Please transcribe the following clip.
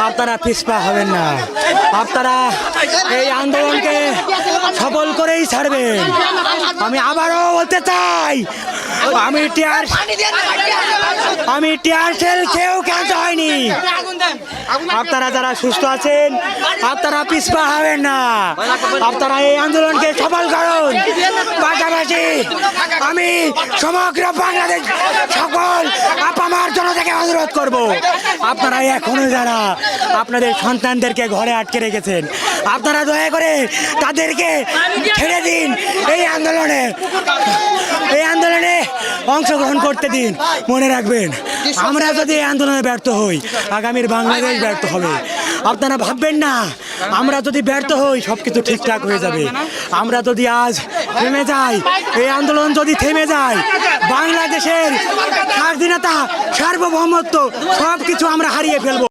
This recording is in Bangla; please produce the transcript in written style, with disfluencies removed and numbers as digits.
আপনারা পিছপা হবেন না, আপনারা এই আন্দোলনকে সফল করেই ছাড়বেন। আমি আবারও বলতে চাই, আমি টিয়ার সেল কেউ কেনতে হয়নি। আপনারা যারা সুস্থ আছেন আপনারা পিছপা হবেন না, আপনারা এই আন্দোলনকে সফল করুন। পাশাপাশি আমি সমগ্র বাংলাদেশ সকল আপামার জনতাকে অনুরোধ করব, আপনারা এখনো যারা আপনাদের সন্তানদেরকে ঘরে আটকে রেখেছেন আপনারা দয়া করে তাদেরকে ছেড়ে দিন, এই আন্দোলনে অংশগ্রহণ করতে দিন। মনে রাখবেন, আমরা যদি এই আন্দোলনে ব্যর্থ হই আগামীর বাংলাদেশ ব্যর্থ হবে। আপনারা ভাববেন না আমরা যদি ব্যর্থ হই সব কিছু ঠিকঠাক হয়ে যাবে। আমরা যদি আজ থেমে যাই, এই আন্দোলন যদি থেমে যায়, বাংলাদেশের স্বাধীনতা সার্বভৌমত্ব সব কিছু আমরা হারিয়ে ফেলবো।